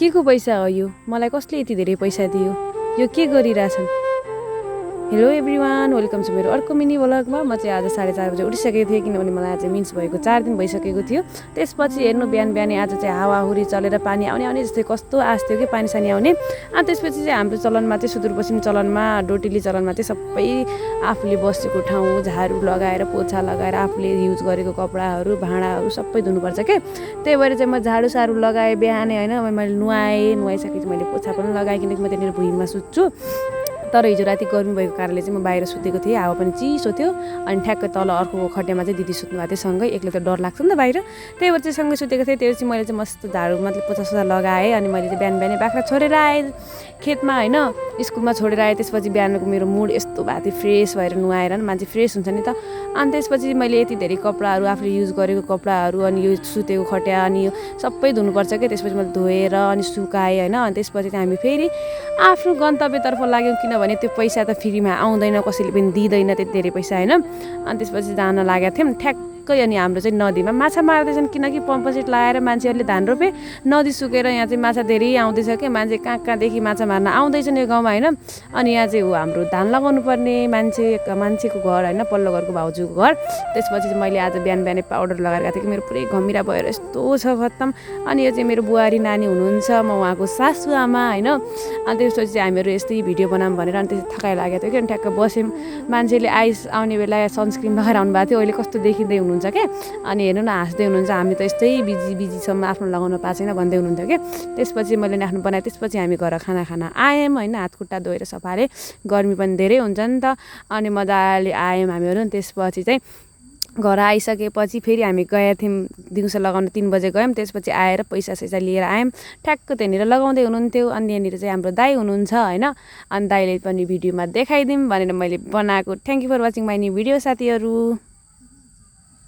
के को पैसा हो यो? मलाई कसले यति धेरै पैसा दियो? यो के गरिरहेछन्? हेलो एभ्रिवान, वेलकम छ मेरो अर्को मिनी व्लगमा। म चाहिँ आज 4:30 बजे उठिसकेको थिएँ किनभने मलाई आज मिन्स भएको 4 दिन भइसकेको थियो। त्यसपछि हेर्नु बिहान बिहानै आज चाहिँ हावाहुरी चलेर पानी आउने जस्तै कस्तो आश थियो कि पानी सानी आउने। अनि त्यसपछि चाहिँ हाम्रो चलनमा चाहिँ सुदूरपश्चिम चलनमा डोटिली चलनमा चाहिँ सबै आफूले बसेको ठाउँ झाडु लगाएर पोछा लगाएर आफूले युज गरेको कपडाहरू भाँडाहरू सबै धुनुपर्छ के। त्यही भएर चाहिँ म झाडु सारू लगाएँ बिहानै होइन। मैले नुहाइसकेपछि मैले पोछा पनि लगाएँ किनकि म त्यहाँनिर भुइँमा सुत्छु। तर हिजो राति गर्मी भएको कारणले चाहिँ म बाहिर सुतेको थिएँ, हावा पनि चिसो थियो। अनि ठ्याक्कै तल अर्को खट्यामा चाहिँ दिदी सुत्नु भएको थियो सँगै। एक्लै त डर लाग्छ नि त बाहिर, त्यही भएर चाहिँ सँगै सुतेको थिएँ। त्यही चाहिँ मैले चाहिँ मस्त झाडु मतलब पोछासोछा लगाएँ। अनि मैले चाहिँ बिहान बिहानै बाख्रा छोडेर आएँ खेतमा होइन, स्कुलमा छोडेर आएँ। त्यसपछि बिहानको मेरो मुड यस्तो भएको थियो, फ्रेस भएर नुहाएर मान्छे फ्रेस हुन्छ नि त। अनि त्यसपछि मैले यति धेरै कपडाहरू आफूले युज गरेको कपडाहरू अनि यो सुतेको खट्या अनि यो सबै धुनुपर्छ क्या। त्यसपछि मैले धोएर अनि सुकाएँ होइन। अनि त्यसपछि चाहिँ हामी फेरि आफ्नो गन्तव्यतर्फ लाग्यौँ किनभने त्यो पैसा त फ्रीमा आउँदैन, कसैले पनि दिँदैन त्यति धेरै पैसा होइन। अनि त्यसपछि जान लागेको थियौँ ठ्याक्कै। अनि हाम्रो चाहिँ नदीमा माछा मार्दैछन् किनकि पम्प सेट लगाएर मान्छेहरूले धान रोपे, नदी सुकेर यहाँ चाहिँ माछा धेरै आउँदैछ क्या। मान्छे कहाँदेखि माछा मार्न आउँदैछन् यो गाउँमा होइन। अनि यहाँ चाहिँ हाम्रो धान लगाउनु पर्ने मान्छेको घर होइन, पल्लो घरको भाउजूको घर। त्यसपछि चाहिँ मैले आज बिहान बिहानै पाउडर लगाएर गएको थिएँ कि मेरो पुरै घमिरा भएर यस्तो छ खत्तम। अनि यो चाहिँ मेरो बुहारी नानी हुनुहुन्छ, म उहाँको सासु आमा होइन। अनि त्यसपछि चाहिँ हामीहरू यस्तै भिडियो बनाऊँ भनेर अनि त्यसै थकाइ लागेको थियो कि अनि ठ्याक्क बस्यौँ। मान्छेले आउने बेला सनस्क्रिन लगाएर आउनु भएको थियो, अहिले कस्तो देखिँदै हुनुहुन्छ क्या। अनि हेर्नु न हाँस्दै हुनुहुन्छ, हामी त यस्तै बिजीसम्म आफ्नो लगाउन पाएको छैन भन्दै हुनुहुन्थ्यो क्या। त्यसपछि मैले आफ्नो बनाएँ। त्यसपछि हामी घर खाना आयौँ होइन, हातखुट्टा धोएर सफाले, गर्मी पनि धेरै हुन्छ नि त। अनि मजाले आयौँ हामीहरू। त्यसपछि चाहिँ घर आइसकेपछि फेरि हामी गएका थियौँ दिउँसो लगाउन 3 बजे गयौँ। त्यसपछि आएर पैसा सैसा लिएर आयौँ। ठ्याक्क त्यहाँनिर लगाउँदै हुनुहुन्थ्यो। अनि यहाँनिर चाहिँ हाम्रो दाइ हुनुहुन्छ होइन। अनि दाइले पनि भिडियोमा देखाइदिउँ भनेर मैले बनाएको। Thank you for watching my new video साथीहरू।